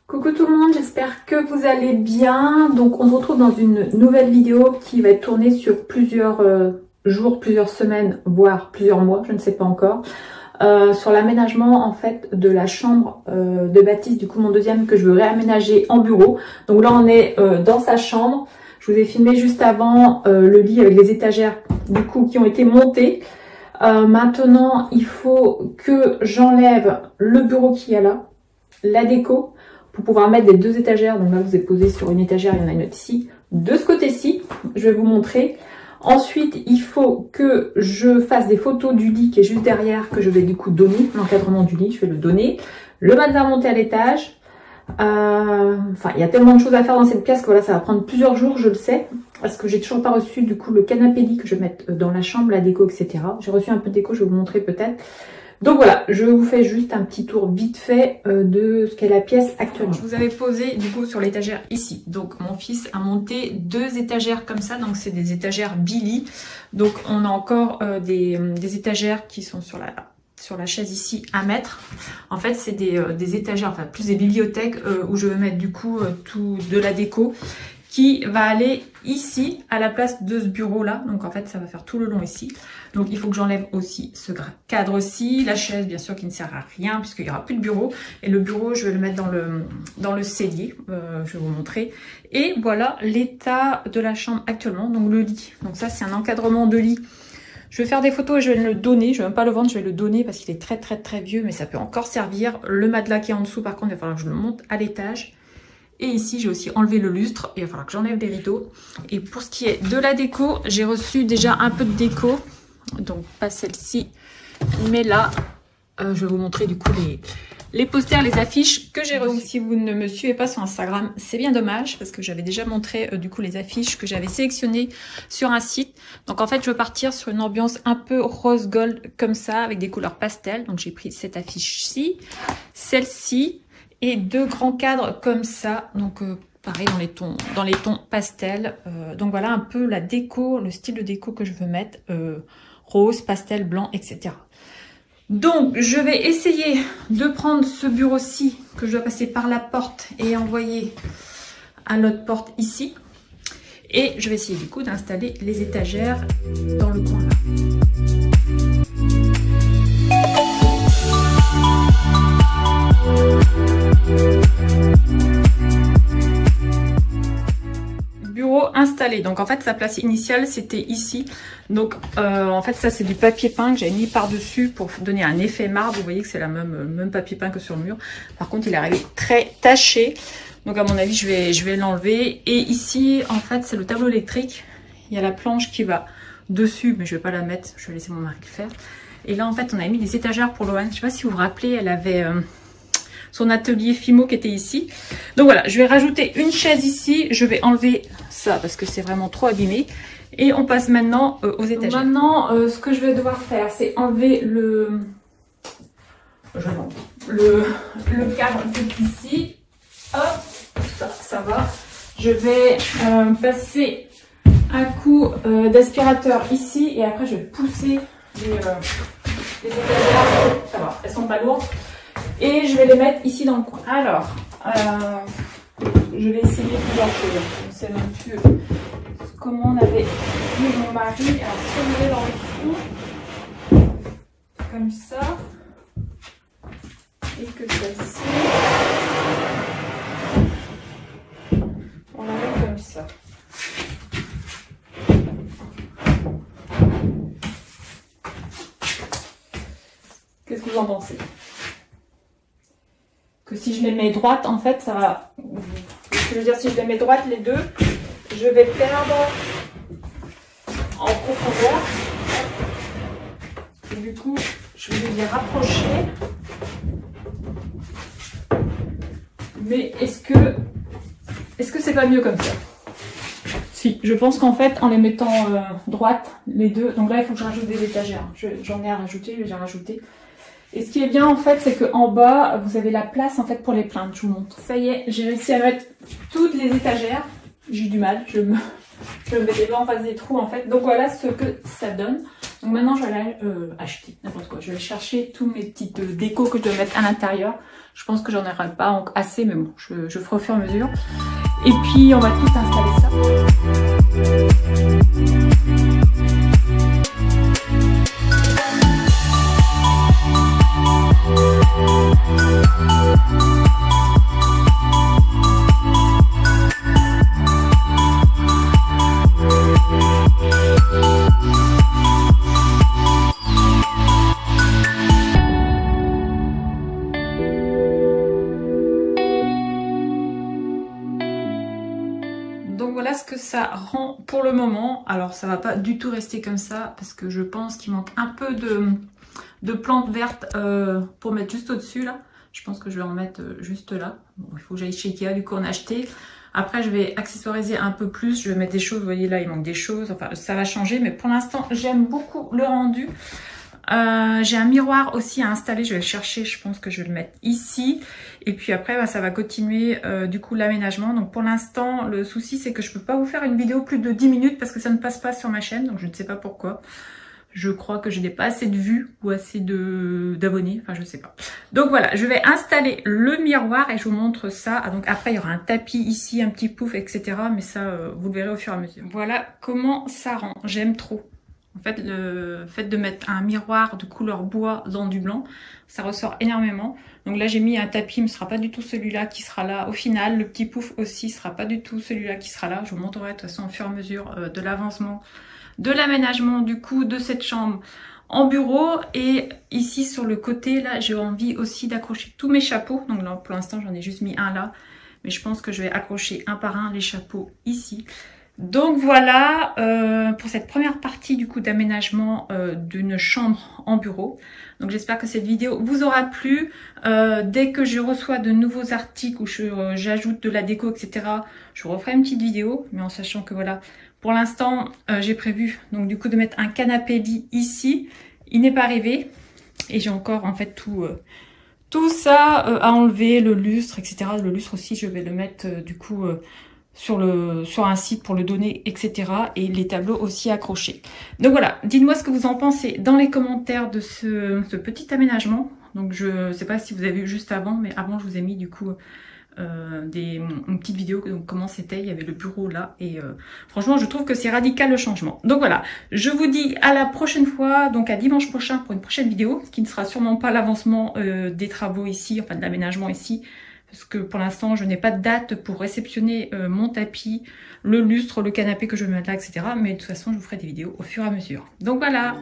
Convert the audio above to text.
Coucou tout le monde, j'espère que vous allez bien. Donc on se retrouve dans une nouvelle vidéo qui va être tournée sur plusieurs jours, plusieurs semaines, voire plusieurs mois, je ne sais pas encore. Sur l'aménagement en fait de la chambre de Baptiste, du coup mon deuxième, que je veux réaménager en bureau. Donc là on est dans sa chambre. Je vous ai filmé juste avant le lit avec les étagères du coup qui ont été montées. Maintenant il faut que j'enlève le bureau qu'il y a là, la déco, pour pouvoir mettre les deux étagères. Donc là vous êtes posé sur une étagère, il y en a une autre ici, de ce côté-ci, je vais vous montrer. Ensuite, il faut que je fasse des photos du lit qui est juste derrière, que je vais du coup donner, l'encadrement du lit, je vais le donner. Le matelas monté à l'étage. Enfin, il y a tellement de choses à faire dans cette pièce que voilà, ça va prendre plusieurs jours, je le sais. Parce que j'ai toujours pas reçu du coup le canapé lit que je vais mettre dans la chambre, la déco, etc. J'ai reçu un peu de déco, je vais vous montrer peut-être. Donc voilà, je vous fais juste un petit tour vite fait de ce qu'est la pièce actuellement. Je vous avais posé du coup sur l'étagère ici. Donc mon fils a monté deux étagères comme ça, donc c'est des étagères Billy. Donc on a encore des étagères qui sont sur la chaise ici à mettre. En fait c'est des étagères, enfin plus des bibliothèques où je vais mettre du coup tout de la déco qui va aller ici à la place de ce bureau là. Donc en fait ça va faire tout le long ici. Donc il faut que j'enlève aussi ce cadre-ci, la chaise bien sûr qui ne sert à rien puisqu'il n'y aura plus de bureau. Et le bureau je vais le mettre dans le cellier, je vais vous montrer. Et voilà l'état de la chambre actuellement, donc le lit. Donc ça c'est un encadrement de lit. Je vais faire des photos et je vais le donner, je vais même pas le vendre, je vais le donner parce qu'il est très vieux mais ça peut encore servir. Le matelas qui est en dessous par contre il va falloir que je le monte à l'étage. Et ici, j'ai aussi enlevé le lustre. Il va falloir que j'enlève les rideaux. Et pour ce qui est de la déco, j'ai reçu déjà un peu de déco. Donc, pas celle-ci. Mais là, je vais vous montrer du coup les posters, les affiches que j'ai reçues. Donc, si vous ne me suivez pas sur Instagram, c'est bien dommage. Parce que j'avais déjà montré du coup les affiches que j'avais sélectionnées sur un site. Donc, en fait, je veux partir sur une ambiance un peu rose gold comme ça, avec des couleurs pastel. Donc, j'ai pris cette affiche-ci, celle-ci. Et deux grands cadres comme ça, donc pareil dans les tons pastel. Donc voilà un peu la déco, le style de déco que je veux mettre, rose, pastel, blanc, etc. Donc je vais essayer de prendre ce bureau-ci que je dois passer par la porte et envoyer à l'autre porte ici. Et je vais essayer du coup d'installer les étagères dans le coin là. Bureau installé. Donc en fait sa place initiale c'était ici. Donc en fait ça c'est du papier peint que j'avais mis par dessus pour donner un effet marbre. Vous voyez que c'est le même papier peint que sur le mur. Par contre il est arrivé très taché. Donc à mon avis je vais l'enlever. Et ici en fait c'est le tableau électrique. Il y a la planche qui va dessus mais je vais pas la mettre. Je vais laisser mon mari le faire. Et là en fait on a mis des étagères pour Loane. Je sais pas si vous vous rappelez, elle avait son atelier Fimo qui était ici. Donc voilà, je vais rajouter une chaise ici. Je vais enlever ça parce que c'est vraiment trop abîmé. Et on passe maintenant aux étagères. Donc maintenant, ce que je vais devoir faire, c'est enlever le cadre ici. Hop, ça va. Je vais passer un coup d'aspirateur ici. Et après, je vais pousser les étagères. Ça va, elles sont pas lourdes. Et je vais les mettre ici dans le coin. Alors, je vais essayer plusieurs choses. Je ne sais même plus comment on avait mis mon mari. Alors, si on met dans le fond, comme ça, et que celle-ci, on la met comme ça. Qu'est-ce que vous en pensez ? Que si je les mets droites, en fait, ça va... Je veux dire, si je les mets droites, les deux, je vais perdre en profondeur. Et du coup, je vais les rapprocher. Mais est-ce que c'est pas mieux comme ça? Si, je pense qu'en fait, en les mettant droites, les deux... Donc là, il faut que je rajoute des étagères. J'en ai à rajouter, je vais les rajouter. Et ce qui est bien en fait, c'est qu'en bas, vous avez la place en fait pour les plaintes. Je vous montre. Ça y est, j'ai réussi à mettre toutes les étagères. J'ai eu du mal, je me Je mettais pas en face des trous en fait. Donc voilà ce que ça donne. Donc maintenant je vais aller acheter n'importe quoi. Je vais chercher tous mes petites décos que je dois mettre à l'intérieur. Je pense que j'en aurai pas assez, mais bon, je ferai au fur et à mesure. Et puis on va tout installer ça. Donc voilà ce que ça rend pour le moment. Alors ça va pas du tout rester comme ça parce que je pense qu'il manque un peu de plantes vertes pour mettre juste au-dessus là. Je pense que je vais en mettre juste là. Bon, il faut que j'aille chez Ikea, du coup on a acheté. Après je vais accessoiriser un peu plus. Je vais mettre des choses, vous voyez là il manque des choses. Enfin ça va changer mais pour l'instant j'aime beaucoup le rendu. J'ai un miroir aussi à installer, je vais le chercher, je pense que je vais le mettre ici. Et puis après, bah, ça va continuer du coup l'aménagement. Donc pour l'instant, le souci c'est que je peux pas vous faire une vidéo plus de 10 minutes parce que ça ne passe pas sur ma chaîne. Donc je ne sais pas pourquoi. Je crois que je n'ai pas assez de vues ou assez d'abonnés, enfin je sais pas. Donc voilà, je vais installer le miroir et je vous montre ça. Donc après il y aura un tapis ici, un petit pouf, etc. Mais ça, vous le verrez au fur et à mesure. Voilà comment ça rend, j'aime trop. En fait, le fait de mettre un miroir de couleur bois dans du blanc, ça ressort énormément. Donc là, j'ai mis un tapis, mais ce sera pas du tout celui-là qui sera là. Au final, le petit pouf aussi sera pas du tout celui-là qui sera là. Je vous montrerai de toute façon au fur et à mesure de l'avancement, de l'aménagement du coup de cette chambre en bureau. Et ici sur le côté, là, j'ai envie aussi d'accrocher tous mes chapeaux. Donc là, pour l'instant, j'en ai juste mis un là. Mais je pense que je vais accrocher un par un les chapeaux ici. Donc voilà pour cette première partie du coup d'aménagement d'une chambre en bureau. Donc j'espère que cette vidéo vous aura plu. Dès que je reçois de nouveaux articles où j'ajoute de la déco, etc., je vous referai une petite vidéo. Mais en sachant que voilà, pour l'instant j'ai prévu donc du coup de mettre un canapé lit ici. Il n'est pas arrivé et j'ai encore en fait tout ça à enlever, le lustre, etc. Le lustre aussi je vais le mettre du coup sur un site pour le donner, etc. Et les tableaux aussi accrochés. Donc voilà, dites-moi ce que vous en pensez dans les commentaires de ce petit aménagement. Donc je sais pas si vous avez vu juste avant, mais avant je vous ai mis du coup une petite vidéo, donc comment c'était, il y avait le bureau là, et franchement je trouve que c'est radical le changement. Donc voilà, je vous dis à la prochaine fois, donc à dimanche prochain pour une prochaine vidéo, qui ne sera sûrement pas l'avancement des travaux ici, enfin de l'aménagement ici, parce que pour l'instant je n'ai pas de date pour réceptionner mon tapis, le lustre, le canapé que je vais mettre là, etc. Mais de toute façon je vous ferai des vidéos au fur et à mesure. Donc voilà.